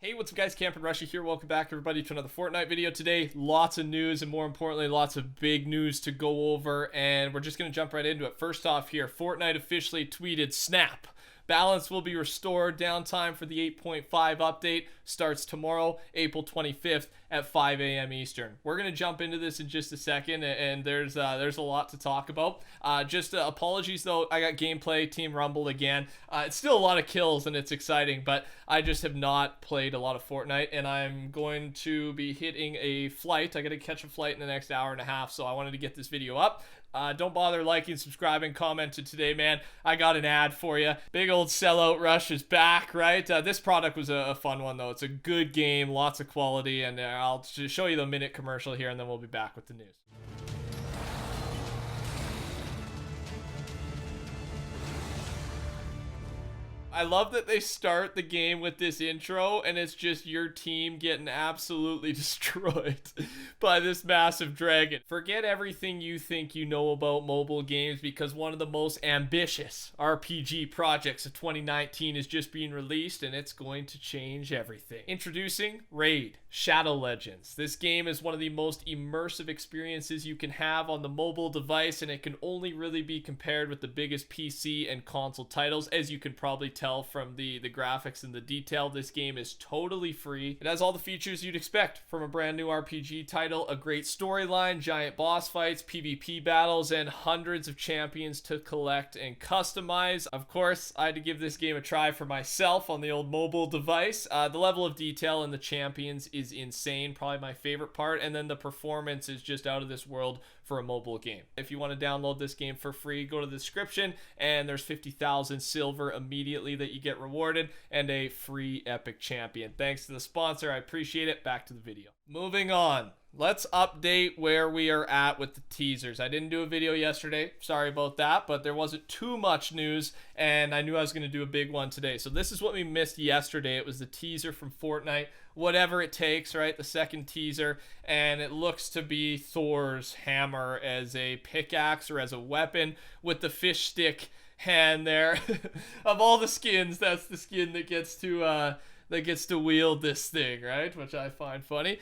Hey, what's up guys, TheCampingRusher here. Welcome back everybody to another Fortnite video. Today, lots of news and more importantly, lots of big news to go over, and we're just going to jump right into it. First off here, Fortnite officially tweeted, snap. Balance will be restored. Downtime for the 8.5 update starts tomorrow, April 25th at 5 a.m. Eastern. We're going to jump into this in just a second, and there's a lot to talk about. Apologies though, I got gameplay, Team Rumble again. It's still a lot of kills and it's exciting, but I just have not played a lot of Fortnite, and I'm going to be hitting a flight. I got to catch a flight in the next hour and a half, so I wanted to get this video up. Don't bother liking, subscribing, commenting today, man. I got an ad for you. Big old sellout rush is back, right? This product was a fun one, though. It's a good game, lots of quality, and I'll just show you the minute commercial here, and then we'll be back with the news. I love that they start the game with this intro and it's just your team getting absolutely destroyed by this massive dragon. Forget everything you think you know about mobile games, because one of the most ambitious RPG projects of 2019 is just being released, and it's going to change everything. Introducing Raid Shadow Legends. This game is one of the most immersive experiences you can have on the mobile device, and it can only really be compared with the biggest PC and console titles. As you can probably tell from the graphics and the detail, this game is totally free. It has all the features you'd expect from a brand new RPG title: a great storyline, giant boss fights, PvP battles, and hundreds of champions to collect and customize. Of course, I had to give this game a try for myself on the old mobile device. The level of detail in the champions is insane, probably my favorite part, and then the performance is just out of this world for a mobile game. If you want to download this game for free, go to the description, and there's 50,000 silver immediately that you get rewarded, and a free epic champion. Thanks to the sponsor, I appreciate it. Back to the video. Moving on, let's update where we are at with the teasers. I didn't do a video yesterday, sorry about that, but there wasn't too much news, and I knew I was going to do a big one today. So this is what we missed yesterday. It was the teaser from Fortnite, Whatever It Takes, right? The second teaser, and it looks to be Thor's hammer as a pickaxe or as a weapon with the fish stick hand there. Of all the skins, that's the skin that gets to wield this thing, right? Which I find funny.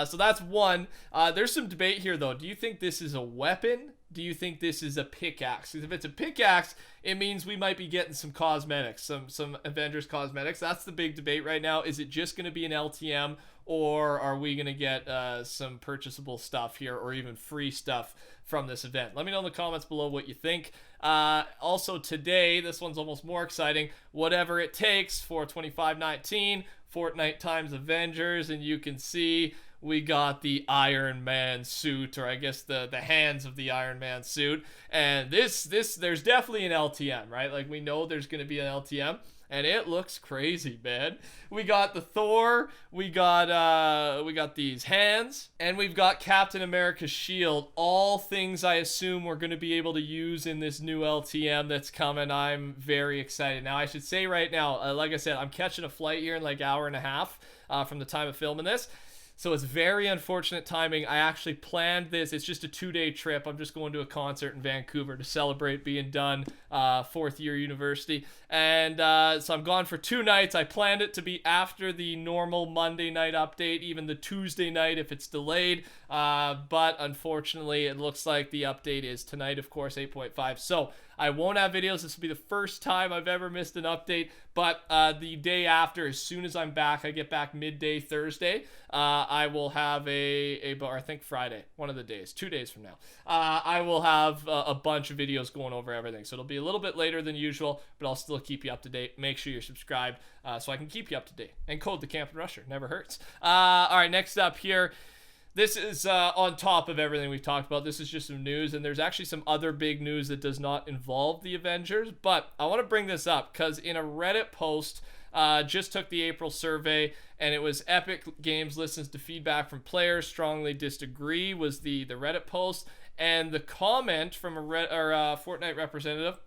So that's one. There's some debate here though. Do you think this is a weapon? Do you think this is a pickaxe? Because if it's a pickaxe, it means we might be getting some cosmetics, some Avengers cosmetics. That's the big debate right now. Is it just going to be an LTM, or are we going to get some purchasable stuff here, or even free stuff from this event? Let me know in the comments below what you think. Also today, this one's almost more exciting. Whatever It Takes for 2519, Fortnite times Avengers, and you can see we got the Iron Man suit, or I guess the hands of the Iron Man suit. And this there's definitely an LTM, right? Like, we know there's going to be an LTM, and it looks crazy, man. We got the Thor, we got these hands, and we've got Captain America's shield. All things I assume we're going to be able to use in this new LTM that's coming. I'm very excited. Now, I should say right now, like I said, I'm catching a flight here in like an hour and a half from the time of filming this. So it's very unfortunate timing. I actually planned this. It's just a 2-day trip. I'm just going to a concert in Vancouver to celebrate being done, fourth year university. And so I'm gone for 2 nights. I planned it to be after the normal Monday night update, even the Tuesday night if it's delayed. But unfortunately, it looks like the update is tonight, of course, 8.5. So I won't have videos. This will be the first time I've ever missed an update. But the day after, as soon as I'm back, I get back midday Thursday, I will have or I think Friday, one of the days, 2 days from now, I will have a bunch of videos going over everything. So it'll be a little bit later than usual, but I'll still keep you up to date. Make sure you're subscribed so I can keep you up to date. And code TheCampingRusher, never hurts. All right, next up here. This is on top of everything we've talked about. This is just some news, and there's actually some other big news that does not involve the Avengers, but I want to bring this up because in a Reddit post, just took the April survey, and it was Epic Games listens to feedback from players, strongly disagree was the Reddit post, and the comment from a Fortnite representative: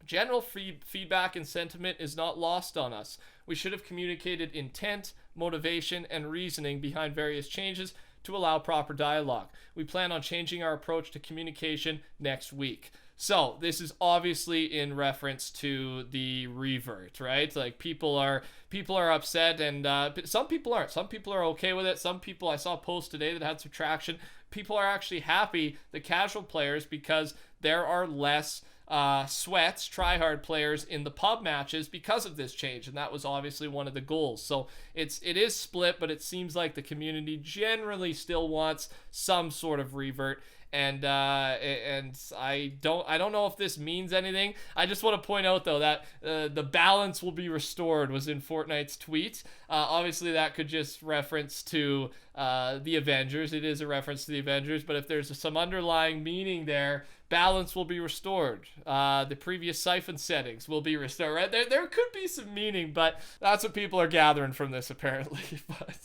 general feedback and sentiment is not lost on us. We should have communicated intent, motivation, and reasoning behind various changes to allow proper dialogue. We plan on changing our approach to communication next week. So this is obviously in reference to the Revert, right? Like people are upset, and some people aren't. Some people are okay with it. Some people, I saw a post today that had some traction. People are actually happy, the casual players, because there are less sweats, tryhard players in the pub matches because of this change, and that was obviously one of the goals. So it is split, but it seems like the community generally still wants some sort of Revert. And I don't know if this means anything. I just want to point out though that the balance will be restored was in Fortnite's tweet. Obviously that could just reference to the Avengers. It is a reference to the Avengers, but if there's some underlying meaning there, balance will be restored. The previous siphon settings will be restored. Right? There could be some meaning, but that's what people are gathering from this apparently. But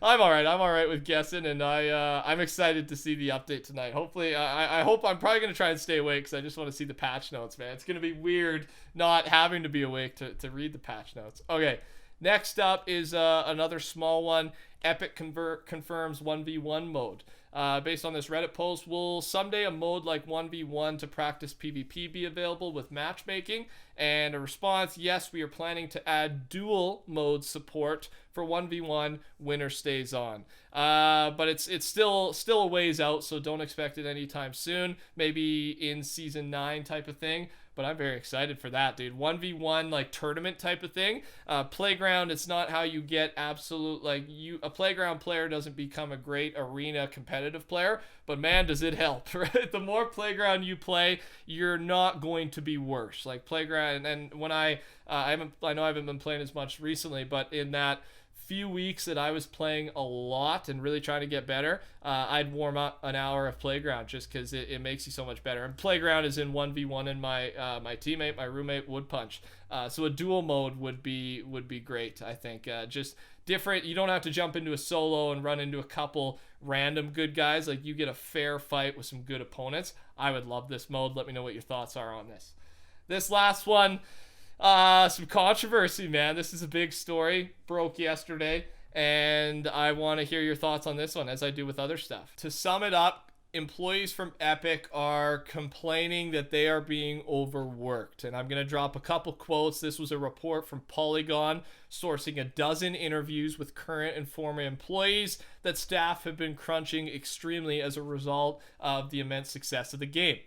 I'm all right. I'm all right with guessing, and I'm excited to see the update tonight. Hopefully, I hope I'm probably gonna try and stay awake because I just want to see the patch notes, man. It's gonna be weird not having to be awake to read the patch notes. Okay, next up is another small one. Epic confirms 1v1 mode. Based on this Reddit post, will someday a mode like 1v1 to practice PvP be available with matchmaking? And a response, yes, we are planning to add dual mode support for 1v1, winner stays on. But it's still a ways out, so don't expect it anytime soon. Maybe in season 9 type of thing. But I'm very excited for that, dude. 1v1 like tournament type of thing. Playground, it's not how you get absolute, like, a playground player doesn't become a great arena competitive player, but man, does it help, right? The more playground you play, you're not going to be worse. Like playground, and when I know I haven't been playing as much recently, but in that few weeks that I was playing a lot and really trying to get better, I'd warm up an hour of playground just because it makes you so much better. And playground is in 1v1 and my teammate, my roommate, would punch. So a dual mode would be great, I think. Just different. You don't have to jump into a solo and run into a couple random good guys. Like you get a fair fight with some good opponents. I would love this mode. Let me know what your thoughts are on this. This last one, some controversy, man. This is a big story. Broke yesterday, and I want to hear your thoughts on this one, as I do with other stuff. To sum it up, employees from Epic are complaining that they are being overworked. And I'm going to drop a couple quotes. This was a report from Polygon, sourcing a dozen interviews with current and former employees that staff have been crunching extremely as a result of the immense success of the game.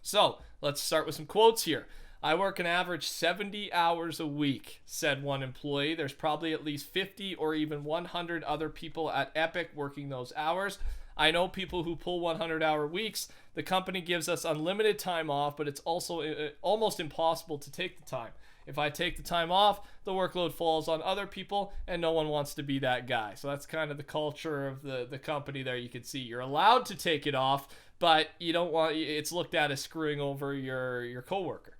So let's start with some quotes here. I work an average 70 hours a week, said one employee. There's probably at least 50 or even 100 other people at Epic working those hours. I know people who pull 100-hour weeks. The company gives us unlimited time off, but it's also almost impossible to take the time. If I take the time off, the workload falls on other people, and no one wants to be that guy. So that's kind of the culture of the company there. You can see you're allowed to take it off, but you don't want, it's looked at as screwing over your coworker.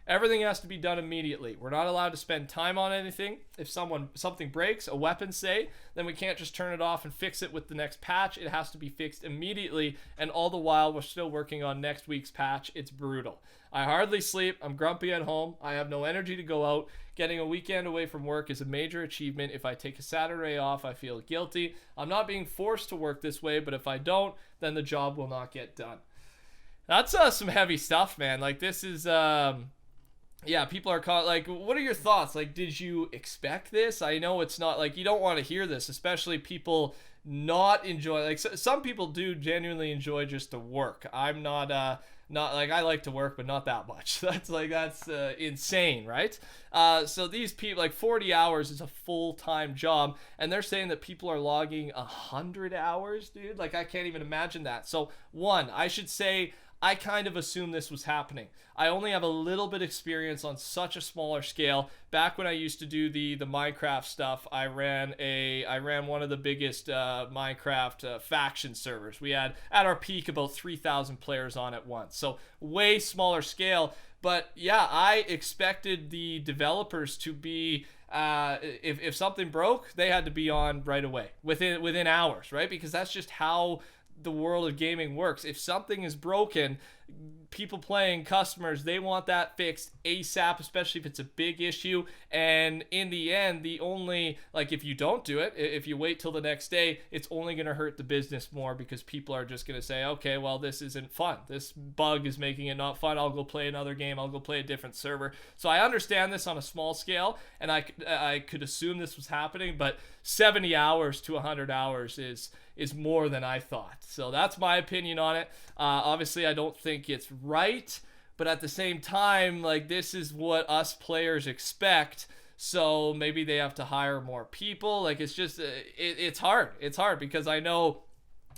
Everything has to be done immediately. We're not allowed to spend time on anything. If something breaks, a weapon say, then we can't just turn it off and fix it with the next patch. It has to be fixed immediately, and all the while we're still working on next week's patch. It's brutal. I hardly sleep. I'm grumpy at home. I have no energy to go out. Getting a weekend away from work is a major achievement. If I take a Saturday off, I feel guilty. I'm not being forced to work this way, but if I don't, then the job will not get done. That's some heavy stuff, man. Like this is yeah, people are caught. Like, what are your thoughts? Like, did you expect this? I know it's not, like, you don't want to hear this, especially people not enjoy, like, some people do genuinely enjoy just to work. I'm not like, I like to work, but not that much. That's insane, right? So these people, like 40 hours is a full-time job, and they're saying that people are logging 100 hours, dude. Like, I can't even imagine that. So one, I should say, I kind of assumed this was happening. I only have a little bit experience on such a smaller scale. Back when I used to do the Minecraft stuff, I ran one of the biggest Minecraft faction servers. We had at our peak about 3,000 players on at once. So way smaller scale. But yeah, I expected the developers to be if something broke, they had to be on right away within hours, right? Because that's just how the world of gaming works. If something is broken, people playing, customers, they want that fixed ASAP, especially if it's a big issue. And in the end, the only, like, if you don't do it, if you wait till the next day, it's only going to hurt the business more, because people are just going to say, okay, well, this isn't fun. This bug is making it not fun. I'll go play another game. I'll go play a different server. So I understand this on a small scale, and I could assume this was happening, but 70 hours to 100 hours is more than I thought. So that's my opinion on it. Obviously, I don't think it's right, but at the same time, like, this is what us players expect. So maybe they have to hire more people. Like, it's just, it's hard. It's hard because I know,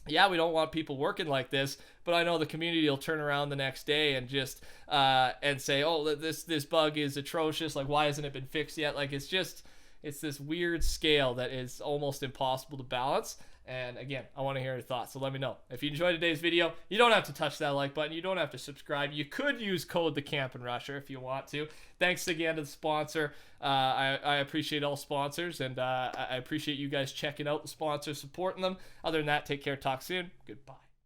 yeah, we don't want people working like this, but I know the community will turn around the next day and just and say, oh, this bug is atrocious. Like, why hasn't it been fixed yet? Like, it's this weird scale that is almost impossible to balance. And again, I want to hear your thoughts, so let me know. If you enjoyed today's video, you don't have to touch that like button. You don't have to subscribe. You could use code TheCampingRusher if you want to. Thanks again to the sponsor. I appreciate all sponsors, and I appreciate you guys checking out the sponsors, supporting them. Other than that, take care. Talk soon. Goodbye.